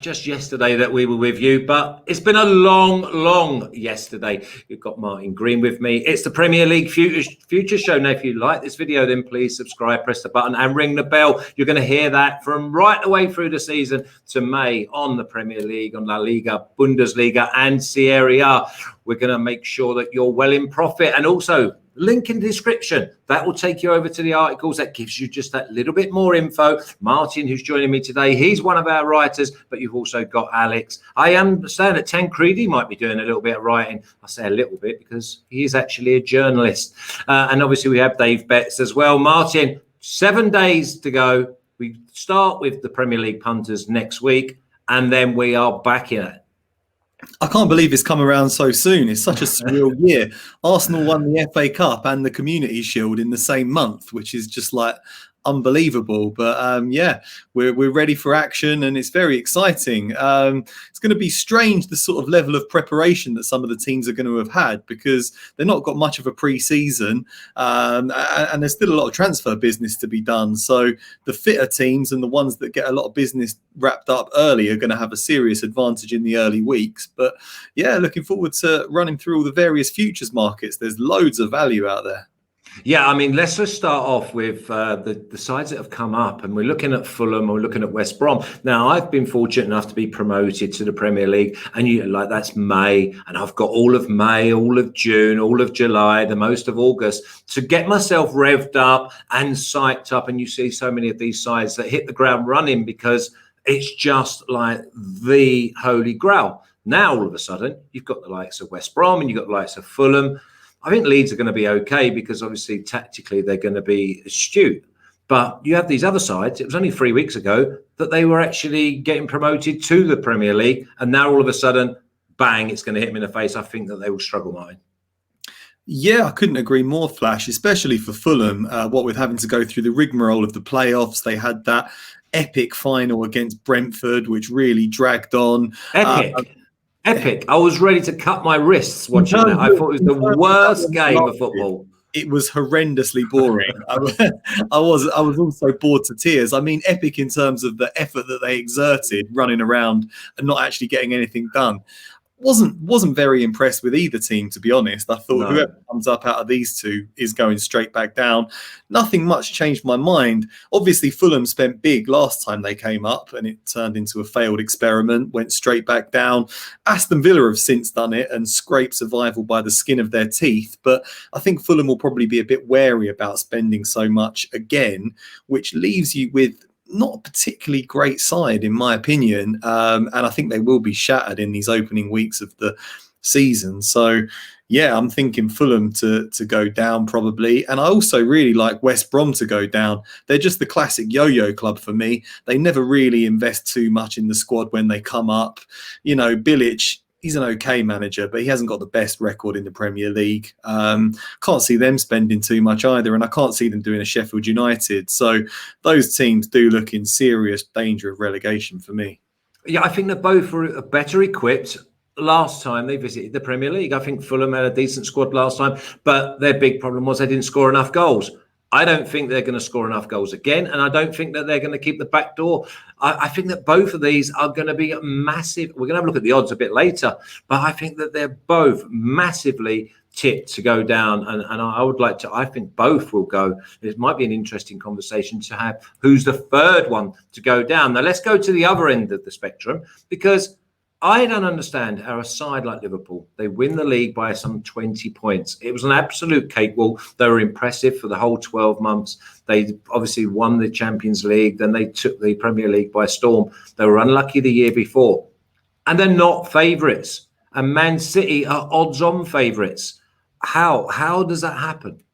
just yesterday that we were with you, but it's been a long yesterday. You've got Martin Green with me. It's the Premier League Future Show. Now, if you like this video, then please subscribe, press the button and ring the bell. You're going to hear that from right the way through the season to May on the Premier League, on La Liga, Bundesliga and Serie A. We're going to make sure that you're well in profit, and also link in the description. That will take you over to the articles. That gives you just that little bit more info. Martin, who's joining me today, he's one of our writers, but you've also got Alex. I understand that Tancredi might be doing a little bit of writing. I say a little bit because he is actually a journalist. And obviously we have Dave Betts as well. Martin, 7 days to go. We start with the Premier League punters next week, and then we are back in it. I can't believe it's come around so soon. It's such a surreal year. Arsenal won the FA Cup and the Community Shield in the same month, which is just like unbelievable. But yeah, we're ready for action, and it's very exciting. It's going to be strange, the sort of level of preparation that some of the teams are going to have had, because they've not got much of a pre-season, and there's still a lot of transfer business to be done. So the fitter teams and the ones that get a lot of business wrapped up early are going to have a serious advantage in the early weeks. But yeah, looking forward to running through all the various futures markets. There's loads of value out there. Yeah, I mean, let's just start off with the sides that have come up, and we're looking at Fulham, we're looking at West Brom. Now, I've been fortunate enough to be promoted to the Premier League, and that's May, and I've got all of May, all of June, all of July, the most of August to get myself revved up and psyched up. And you see so many of these sides that hit the ground running because it's just like the holy grail. Now, all of a sudden, you've got the likes of West Brom and you've got the likes of Fulham. I think Leeds are going to be okay because obviously tactically they're going to be astute. But you have these other sides. It was only 3 weeks ago that they were actually getting promoted to the Premier League. And now all of a sudden, bang, it's going to hit them in the face. I think that they will struggle, Martin. Yeah, I couldn't agree more, Flash, especially for Fulham. What with having to go through the rigmarole of the playoffs, they had that epic final against Brentford, which really dragged on. Epic. I was ready to cut my wrists watching that. I thought it was the worst game of football. It was horrendously boring. I was also bored to tears. I mean, epic in terms of the effort that they exerted running around and not actually getting anything done. Wasn't very impressed with either team, to be honest. I thought whoever comes up out of these two is going straight back down. Nothing much changed my mind. Obviously, Fulham spent big last time they came up, and it turned into a failed experiment, went straight back down. Aston Villa have since done it and scraped survival by the skin of their teeth. But I think Fulham will probably be a bit wary about spending so much again, which leaves you with not a particularly great side, in my opinion. And I think they will be shattered in these opening weeks of the season. So, yeah, I'm thinking Fulham to go down probably. And I also really like West Brom to go down. They're just the classic yo-yo club for me. They never really invest too much in the squad when they come up. You know, Bilic, he's an okay manager, but he hasn't got the best record in the Premier League. Can't see them spending too much either, and I can't see them doing a Sheffield United. So those teams do look in serious danger of relegation for me. Yeah, I think that both were better equipped last time they visited the Premier League. I think Fulham had a decent squad last time, but their big problem was they didn't score enough goals. I don't think they're going to score enough goals again, and I don't think that they're going to keep the back door. I think that both of these are going to be massive. We're going to have a look at the odds a bit later, but I think that they're both massively tipped to go down, and I would like to. I think both will go. It might be an interesting conversation to have. Who's the third one to go down? Now let's go to the other end of the spectrum, because I don't understand how a side like Liverpool, they win the league by some 20 points. It was an absolute cakewalk. They were impressive for the whole 12 months. They obviously won the Champions League. Then they took the Premier League by storm. They were unlucky the year before. And they're not favourites. And Man City are odds-on favourites. How does that happen?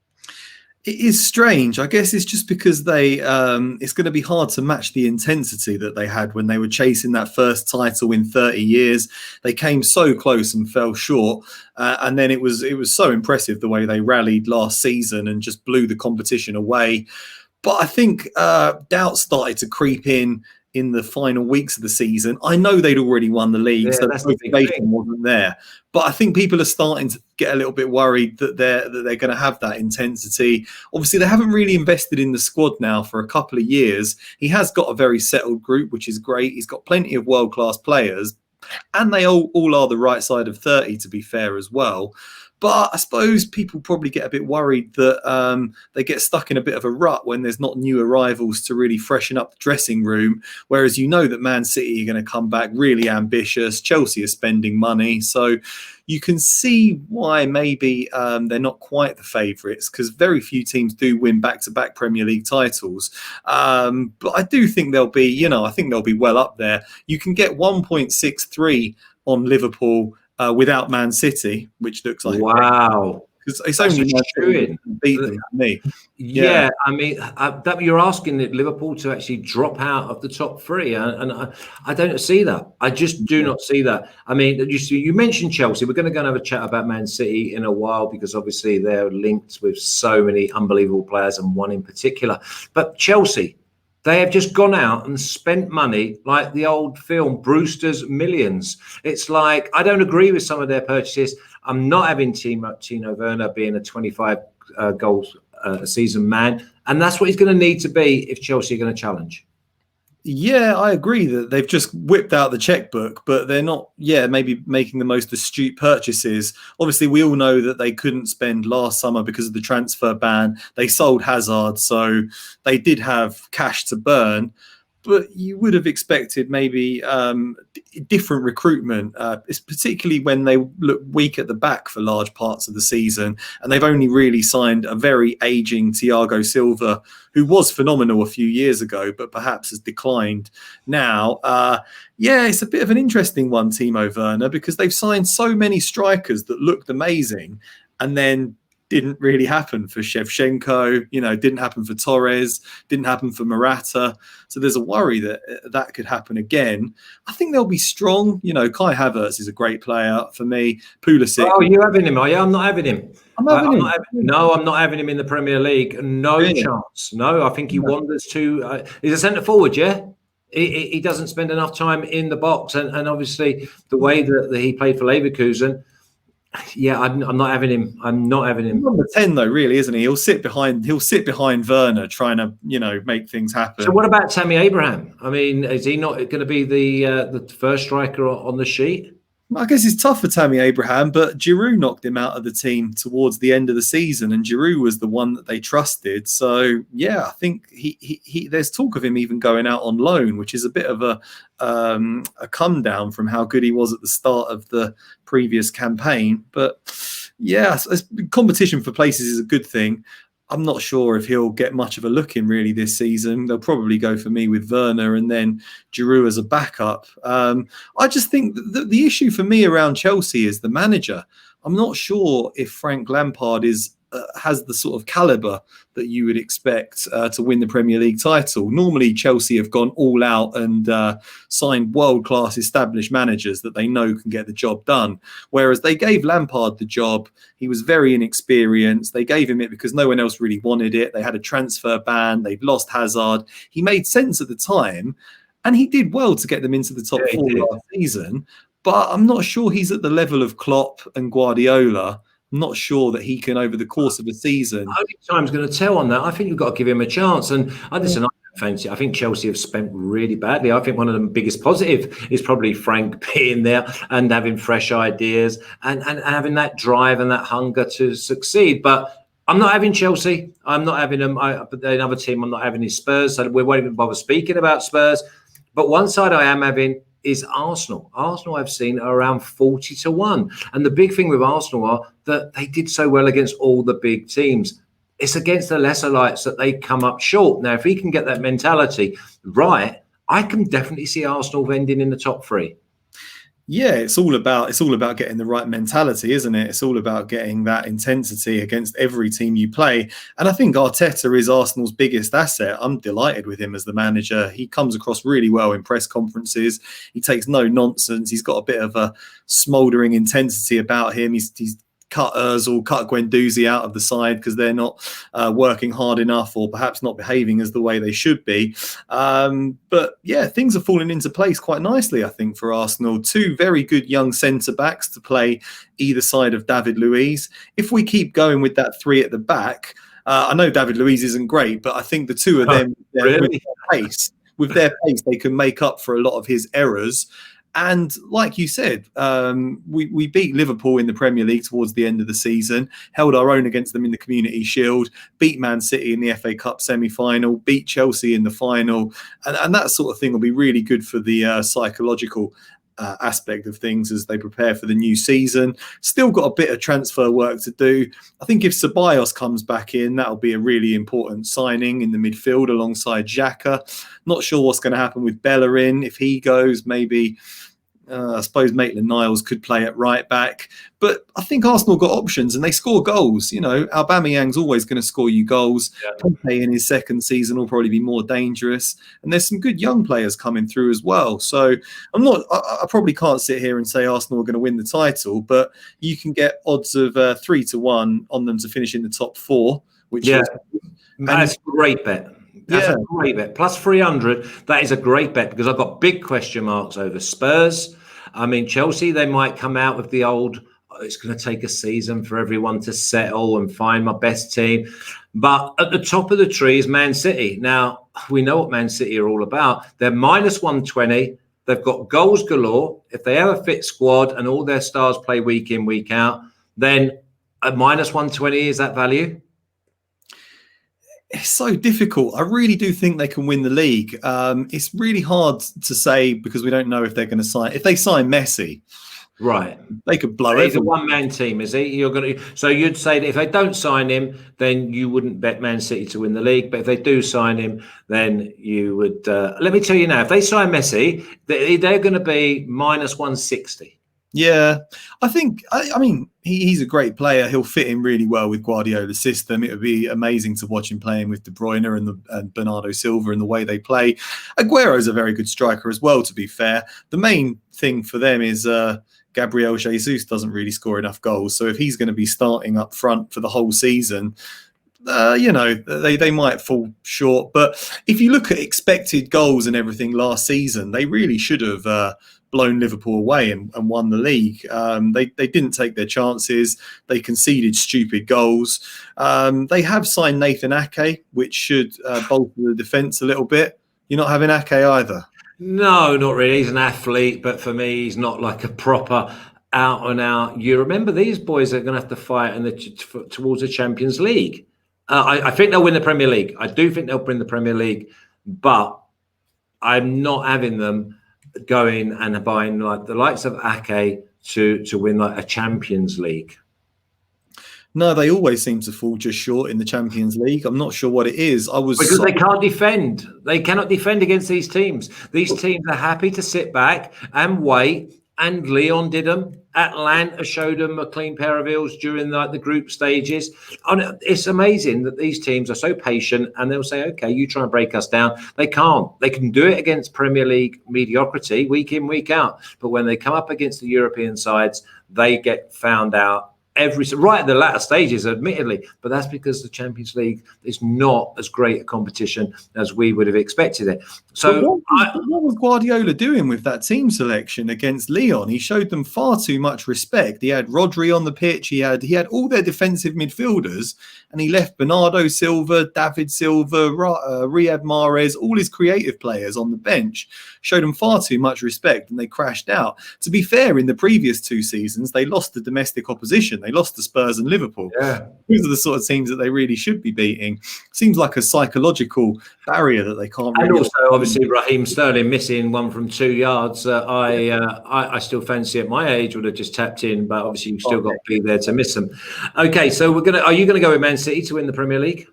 It is strange. I guess it's just because it's going to be hard to match the intensity that they had when they were chasing that first title in 30 years. They came so close and fell short. And then it was so impressive the way they rallied last season and just blew the competition away. But I think doubts started to creep in in the final weeks of the season. I know they'd already won the league, so that's the the big motivation thing. wasn't there. But I think people are starting to get a little bit worried that they're going to have that intensity. Obviously, they haven't really invested in the squad now for a couple of years. He has got a very settled group, which is great. He's got plenty of world-class players, and they all are the right side of 30, to be fair, as well. But I suppose people probably get a bit worried that they get stuck in a bit of a rut when there's not new arrivals to really freshen up the dressing room. Whereas you know that Man City are going to come back really ambitious. Chelsea are spending money. So you can see why maybe they're not quite the favourites, because very few teams do win back-to-back Premier League titles. But I do think they'll be, I think they'll be well up there. You can get 1.63 on Liverpool without Man City, which looks like wow. Because it's only Man City that beat them for me. Yeah, I mean, that you're asking Liverpool to actually drop out of the top three, and I don't see that. I just do not see that. I mean, you mentioned Chelsea. We're going to go and have a chat about Man City in a while, because obviously they're linked with so many unbelievable players, and one in particular. But Chelsea, they have just gone out and spent money like the old film Brewster's Millions. It's like, I don't agree with some of their purchases. I'm not having Timo Werner being a 25 goals a season man. And that's what he's going to need to be if Chelsea are going to challenge. Yeah, I agree that they've just whipped out the checkbook, but they're not, maybe making the most astute purchases. Obviously, we all know that they couldn't spend last summer because of the transfer ban. They sold Hazard, so they did have cash to burn. But you would have expected maybe different recruitment, particularly when they look weak at the back for large parts of the season. And they've only really signed a very aging Thiago Silva, who was phenomenal a few years ago, but perhaps has declined now. It's a bit of an interesting one, Timo Werner, because they've signed so many strikers that looked amazing and then didn't really happen for Shevchenko, didn't happen for Torres, didn't happen for Morata. So there's a worry that could happen again. I think they'll be strong. Kai Havertz is a great player for me. Pulisic. Oh, you having him? Are you? I'm not having him. I'm not having him in the Premier League. No chance. No, I think he wanders too. He's a centre forward, yeah? He doesn't spend enough time in the box. And obviously the way that he played for Leverkusen, yeah, I'm not having him. I'm not having him. He's number 10 though, really, isn't he? He'll sit behind Werner, trying to, make things happen. So what about Tammy Abraham? I mean, is he not going to be the first striker on the sheet? I guess it's tough for Tammy Abraham, but Giroud knocked him out of the team towards the end of the season, and Giroud was the one that they trusted. So I think he there's talk of him even going out on loan, which is a bit of a come down from how good he was at the start of the previous campaign. But competition for places is a good thing. I'm not sure if he'll get much of a look in really this season. They'll probably go for me with Werner and then Giroud as a backup. I just think that the issue for me around Chelsea is the manager. I'm not sure if Frank Lampard has the sort of calibre that you would expect to win the Premier League title. Normally, Chelsea have gone all out and signed world-class established managers that they know can get the job done. Whereas they gave Lampard the job. He was very inexperienced. They gave him it because no one else really wanted it. They had a transfer ban. They'd lost Hazard. He made sense at the time, and he did well to get them into the top four last season. But I'm not sure he's at the level of Klopp and Guardiola. I'm not sure that he can, over the course of a season. Only time's going to tell on that. I think you've got to give him a chance. And I don't fancy. I think Chelsea have spent really badly. I think one of the biggest positive is probably Frank being there and having fresh ideas and having that drive and that hunger to succeed. But I'm not having Chelsea. I'm not having them. But another team I'm not having is Spurs. So we won't even bother speaking about Spurs. But one side I am having is Arsenal. Arsenal, I've seen, are around 40-1. And the big thing with Arsenal are that they did so well against all the big teams. It's against the lesser lights that they come up short. Now, if he can get that mentality right, I can definitely see Arsenal ending in the top three. Yeah, it's all about getting the right mentality, isn't it? It's all about getting that intensity against every team you play. And I think Arteta is Arsenal's biggest asset. I'm delighted with him as the manager. He comes across really well in press conferences. He takes no nonsense. He's got a bit of a smouldering intensity about him. He's cut Ozil, cut Guendouzi out of the side because they're not working hard enough, or perhaps not behaving as the way they should be. But yeah, things are falling into place quite nicely, I think, for Arsenal. 2 very good young centre-backs to play either side of David Luiz. If we keep going with that 3 at the back, I know David Luiz isn't great, but I think the 2 of them, really? with their pace, they can make up for a lot of his errors. And like you said, we beat Liverpool in the Premier League towards the end of the season, held our own against them in the Community Shield, beat Man City in the FA Cup semi-final, beat Chelsea in the final. And that sort of thing will be really good for the psychological aspect of things as they prepare for the new season. Still got a bit of transfer work to do. I think if Ceballos comes back in, that'll be a really important signing in the midfield alongside Xhaka. Not sure what's going to happen with Bellerin. If he goes, maybe I suppose Maitland-Niles could play at right back. But I think Arsenal got options and they score goals. You know, Aubameyang's always going to score you goals. Yeah. Pepe in his second season will probably be more dangerous. And there's some good young players coming through as well. So I probably can't sit here and say Arsenal are going to win the title, but you can get odds of 3-1 on them to finish in the top 4. Which that's a great bet. That's a great bet. Plus 300. That is a great bet because I've got big question marks over Spurs. I mean, Chelsea, they might come out with the old, it's going to take a season for everyone to settle and find my best team. But at the top of the tree is Man City. Now, we know what Man City are all about. They're minus 120. They've got goals galore. If they have a fit squad and all their stars play week in, week out, then at minus 120, is that value? It's so difficult. I really do think they can win the league. It's really hard to say because we don't know if they're going to sign. If they sign Messi, right, they could blow. He's a one-man team, is he? So you'd say that if they don't sign him, then you wouldn't bet Man City to win the league. But if they do sign him, then you would. Let me tell you now, if they sign Messi, they're going to be minus 160. Yeah, I think, I mean, he's a great player. He'll fit in really well with Guardiola's system. It would be amazing to watch him playing with De Bruyne and Bernardo Silva and the way they play. Aguero's a very good striker as well, to be fair. The main thing for them is Gabriel Jesus doesn't really score enough goals. So if he's going to be starting up front for the whole season, they might fall short. But if you look at expected goals and everything last season, they really should have blown Liverpool away and won the league. They didn't take their chances. They conceded stupid goals. They have signed Nathan Ake, which should bolster the defence a little bit. You're not having Ake either? No, not really. He's an athlete, but for me, he's not like a proper out and out. You remember these boys are going to have to fight towards the Champions League. I think they'll win the Premier League. I do think they'll win the Premier League, but I'm not having them going and buying like the likes of Ake to win like a Champions League. No, they always seem to fall just short in the Champions League. I'm not sure what it is. Because they can't defend. They cannot defend against these teams. These teams are happy to sit back and wait. And Leon did them. Atlanta showed them a clean pair of heels during the group stages. And it's amazing that these teams are so patient and they'll say, okay, you try and break us down. They can't. They can do it against Premier League mediocrity week in, week out. But when they come up against the European sides, they get found out right at the latter stages, admittedly, but that's because the Champions League is not as great a competition as we would have expected it. So what was Guardiola doing with that team selection against Lyon? He showed them far too much respect. He had Rodri on the pitch. He had all their defensive midfielders, and he left Bernardo Silva, David Silva, Riyad Mahrez, all his creative players on the bench. Showed them far too much respect, and they crashed out. To be fair, in the previous 2 seasons, they lost the domestic opposition. They lost to Spurs and Liverpool. Yeah. These are the sort of teams that they really should be beating. Seems like a psychological barrier that they can't really... And also, obviously, Raheem Sterling missing one from 2 yards. I still fancy at my age would have just tapped in, but obviously you've still got to be there to miss them. Okay, so are you going to go with Man City to win the Premier League?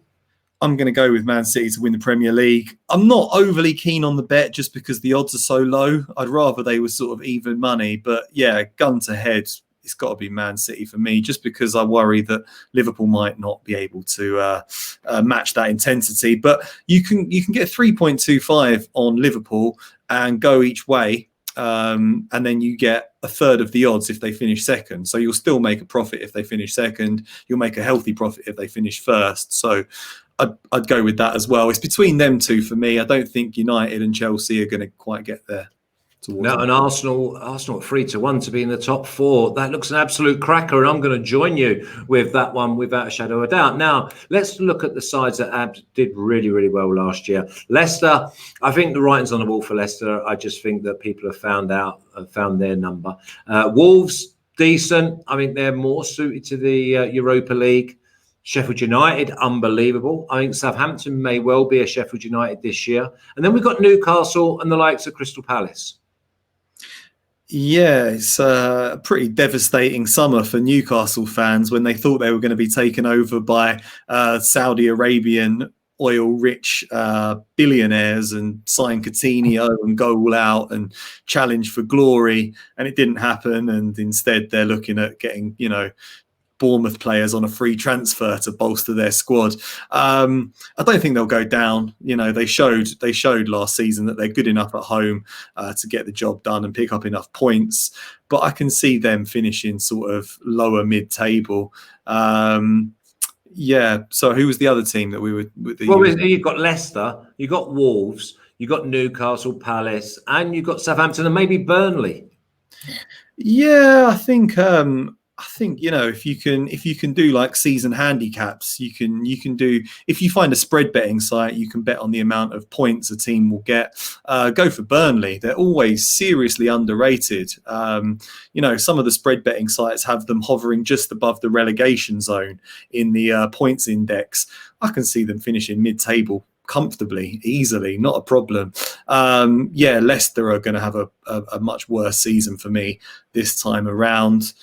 I'm going to go with Man City to win the Premier League. I'm not overly keen on the bet just because the odds are so low. I'd rather they were sort of even money. But yeah, gun to head, it's got to be Man City for me, just because I worry that Liverpool might not be able to match that intensity. But you can get 3.25 on Liverpool and go each way. and then you get a third of the odds if they finish second. So you'll still make a profit if they finish second. You'll make a healthy profit if they finish first. So I'd go with that as well. It's between them two for me. I don't think United and Chelsea are going to quite get there. No, and Arsenal at 3-1 to be in the top 4. That looks an absolute cracker, and I'm going to join you with that one without a shadow of a doubt. Now, let's look at the sides that did really, really well last year. Leicester, I think the writing's on the wall for Leicester. I just think that people have found their number. Wolves, decent. I think they're more suited to the Europa League. Sheffield United, unbelievable. I think Southampton may well be a Sheffield United this year. And then we've got Newcastle and the likes of Crystal Palace. Yeah, it's a pretty devastating summer for Newcastle fans when they thought they were going to be taken over by Saudi Arabian oil-rich billionaires and sign Coutinho and go all out and challenge for glory. And it didn't happen. And instead, they're looking at getting, Bournemouth players on a free transfer to bolster their squad. I don't think they'll go down. They showed last season that they're good enough at home to get the job done and pick up enough points. But I can see them finishing sort of lower mid-table. Yeah. So who was the other team that we would? You've got Leicester, you've got Wolves, you've got Newcastle, Palace, and you've got Southampton and maybe Burnley. Yeah, I think if you can do like season handicaps, you can do, if you find a spread betting site, you can bet on the amount of points a team will get. Go for Burnley. They're always seriously underrated. Some of the spread betting sites have them hovering just above the relegation zone in the points index. I can see them finishing mid-table comfortably, easily, not a problem. Leicester are going to have a much worse season for me this time around.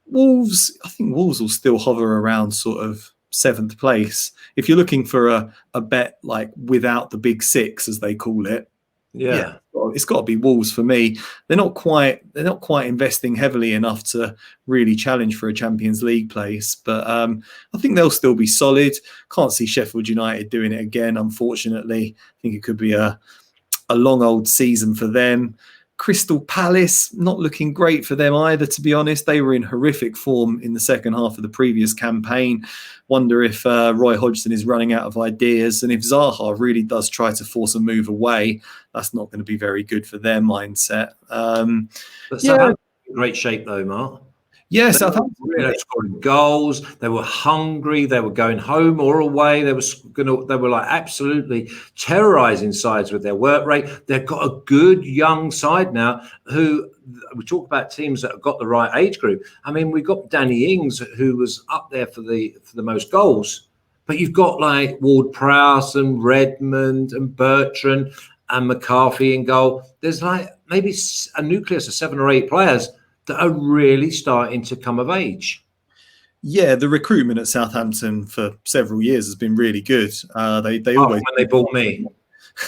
Wolves, I think Wolves will still hover around sort of 7th place. If you're looking for a bet like without the big 6, as they call it, yeah, it's got to be Wolves for me. They're not quite investing heavily enough to really challenge for a Champions League place, but I think they'll still be solid. Can't see Sheffield United doing it again, unfortunately. I think it could be a long old season for them. Crystal Palace, not looking great for them either, to be honest. They were in horrific form in the second half of the previous campaign. Wonder if Roy Hodgson is running out of ideas, and if Zaha really does try to force a move away, that's not going to be very good for their mindset. But Southampton in great shape though, Mark. Yeah, Southampton were scoring goals. They were hungry. They were going home or away. They were like absolutely terrorising sides with their work rate. They've got a good young side now. Who we talk about teams that have got the right age group. I mean, we've got Danny Ings, who was up there for the most goals, but you've got like Ward-Prowse and Redmond and Bertrand and McCarthy in goal. There's like maybe a nucleus of 7 or 8 players that are really starting to come of age. Yeah, the recruitment at Southampton for several years has been really good. They always when they bought me.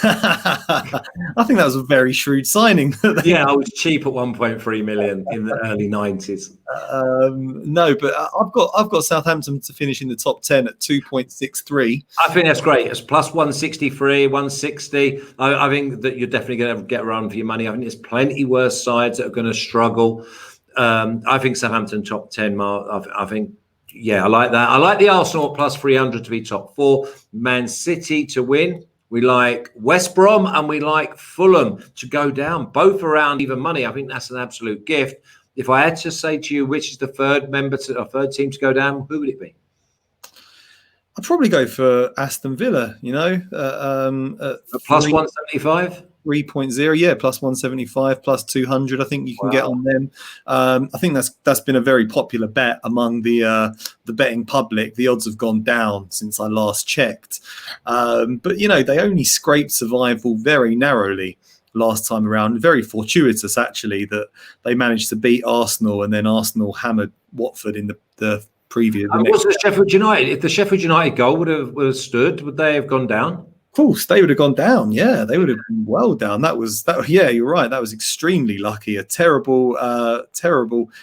I think that was a very shrewd signing. Yeah, I was cheap at 1.3 million in the early 90s. No, but I've got Southampton to finish in the top 10 at 2.63. I think that's great. It's plus 163, 160. I think that you're definitely going to get around for your money. I think there's plenty worse sides that are going to struggle. I think Southampton top 10, Mark. I think, yeah, I like that. I like the Arsenal plus 300 to be top 4. Man City to win. We like West Brom and we like Fulham to go down, both around even money. I think that's an absolute gift. If I had to say to you which is the third team to go down, who would it be? I'd probably go for Aston Villa, plus 175. 3.0, yeah, plus 175, plus 200. I think you can get on them. I think that's been a very popular bet among the betting public. The odds have gone down since I last checked, but they only scraped survival very narrowly last time around. Very fortuitous, actually, that they managed to beat Arsenal and then Arsenal hammered Watford in the previous. Was it Sheffield United? If the Sheffield United goal would have stood, would they have gone down? Of course, they would have gone down. Yeah, they would have been well down. Yeah, you're right. That was extremely lucky. A terrible,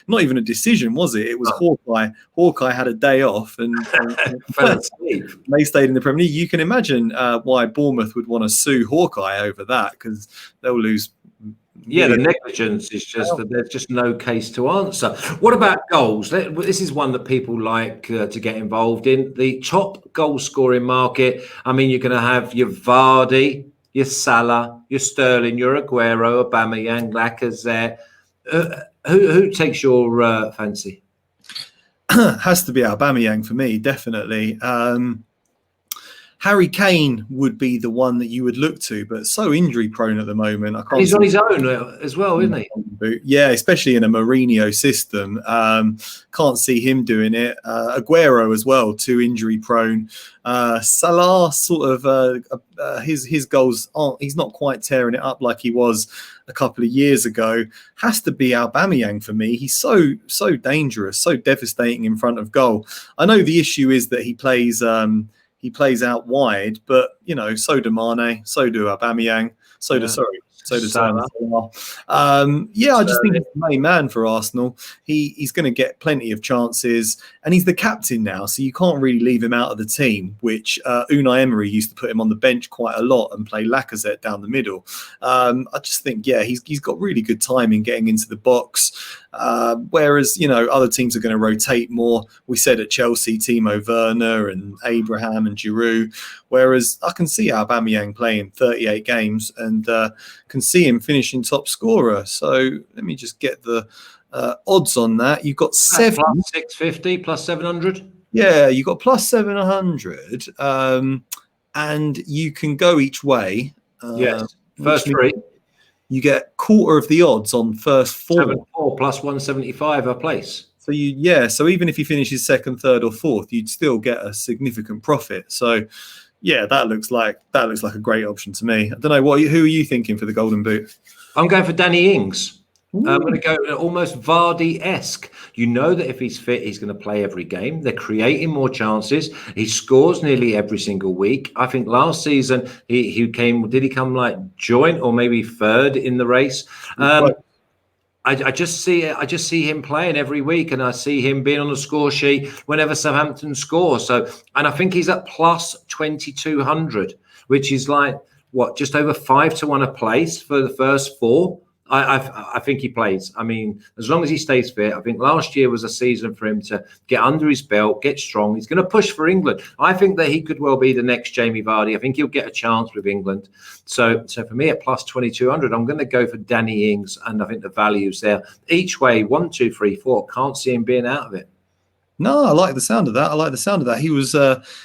not even a decision, was it? It was Hawkeye. Hawkeye had a day off and fell asleep. They stayed in the Premier League. You can imagine why Bournemouth would want to sue Hawkeye over that, because they'll lose Yeah, the negligence is just that there's just no case to answer. What about goals? This is one that people like to get involved in. The top goal scoring market. I mean, you're going to have your Vardy, your Salah, your Sterling, your Aguero, Aubameyang, Lacazette. Who takes your fancy? Has to be Aubameyang for me, definitely. Harry Kane would be the one that you would look to, but so injury prone at the moment. He's on his own as well, isn't he? Yeah, especially in a Mourinho system. Can't see him doing it. Aguero as well, too injury prone. Salah sort of his goals aren't. He's not quite tearing it up like he was a couple of years ago. Has to be Aubameyang for me. He's so dangerous, so devastating in front of goal. I know the issue is that he plays out wide, but so do Mane, so do Aubameyang, so does Salah. I just think he's the main man for Arsenal. He's going to get plenty of chances, and he's the captain now, so you can't really leave him out of the team, which Unai Emery used to put him on the bench quite a lot and play Lacazette down the middle. I just think, he's got really good timing getting into the box. Whereas, other teams are going to rotate more. We said at Chelsea, Timo Werner and Abraham and Giroud. Whereas I can see Aubameyang playing 38 games and can see him finishing top scorer. So let me just get the odds on that. You've got seven. Plus 650, plus 700. Yeah, you've got plus 700. And you can go each way. Yes, first three. You get quarter of the odds on first four. 7-4 plus 175 a place. So so even if he finishes second, third, or fourth, you'd still get a significant profit. So that looks like a great option to me. I don't know who are you thinking for the Golden Boot? I'm going for Danny Ings. I'm going to go almost Vardy-esque. You know that if he's fit, he's going to play every game. They're creating more chances. He scores nearly every single week. I think last season he come like joint or maybe third in the race? I just see him playing every week, and I see him being on the score sheet whenever Southampton score. So, and I think he's at plus 2,200, which is like just over 5-1 a place for the first four. I think he plays. I mean, as long as he stays fit, I think last year was a season for him to get under his belt, get strong. He's going to push for England. I think that he could well be the next Jamie Vardy. I think he'll get a chance with England. So for me at plus 2,200, I'm going to go for Danny Ings, and I think the value's there. Each way, 1, 2, 3, 4. Can't see him being out of it. No, I like the sound of that.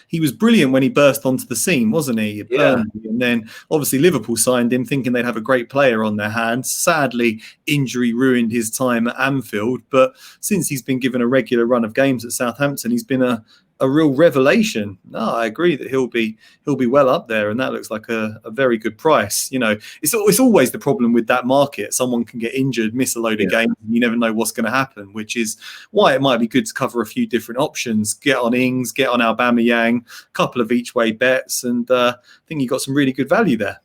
He was brilliant when he burst onto the scene, wasn't he? Yeah. And then obviously Liverpool signed him thinking they'd have a great player on their hands. Sadly, injury ruined his time at Anfield. But since he's been given a regular run of games at Southampton, he's been a real revelation. No, I agree that he'll be well up there, and that looks like a very good price. It's always the problem with that market. Someone can get injured, miss a load of games, and you never know what's going to happen, which is why it might be good to cover a few different options. Get on Ings, get on Aubameyang, a couple of each way bets, and I think you got some really good value there.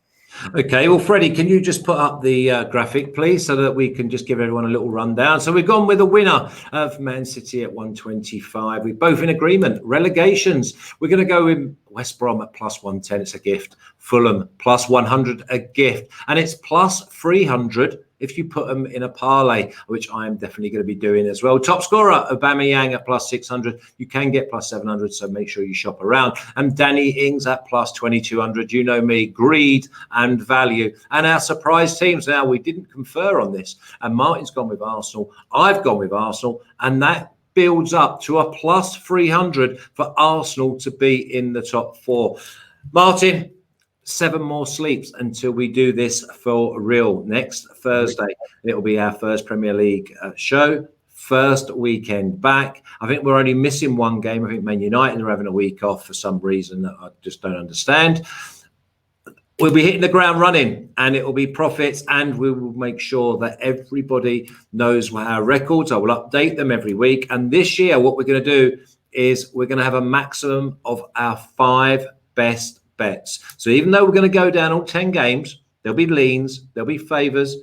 Okay, well, Freddie, can you just put up the graphic, please, so that we can just give everyone a little rundown? So we've gone with a winner of Man City at 125. We're both in agreement. Relegations, we're going to go with West Brom at plus 110. It's a gift. Fulham, plus 100, a gift. And it's plus 300 if you put them in a parlay, which I am definitely going to be doing as well. Top scorer, Aubameyang at plus 600. You can get plus 700, so make sure you shop around. And Danny Ings at plus 2,200. You know me, greed and value. And our surprise teams. Now, we didn't confer on this. And Martin's gone with Arsenal. I've gone with Arsenal. And that builds up to a plus 300 for Arsenal to be in the top four. Martin, 7 more sleeps until we do this for real. Next Thursday, it'll be our first Premier League show. First weekend back. I think we're only missing one game. I think Man United are having a week off for some reason that I just don't understand. We'll be hitting the ground running, and it will be profits, and we will make sure that everybody knows our records. I will update them every week. And this year, what we're going to do is we're going to have a maximum of our 5 best bets. So even though we're going to go down all 10 games, there'll be leans, there'll be favours.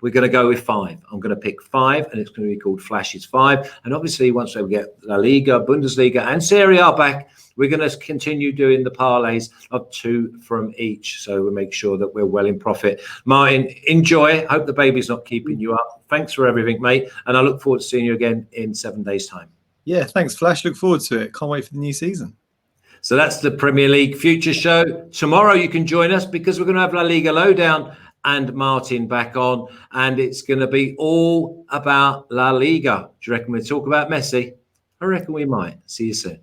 We're going to go with 5. I'm going to pick 5, and it's going to be called Flashes 5. And obviously, once we get La Liga, Bundesliga, and Serie A back, we're going to continue doing the parlays of 2 from each. So we'll make sure that we're well in profit. Martin, enjoy. Hope the baby's not keeping you up. Thanks for everything, mate. And I look forward to seeing you again in 7 days' time. Yeah, thanks, Flash. Look forward to it. Can't wait for the new season. So that's the Premier League Future Show. Tomorrow you can join us because we're going to have La Liga Lowdown and Martin back on. And it's going to be all about La Liga. Do you reckon we'll talk about Messi? I reckon we might. See you soon.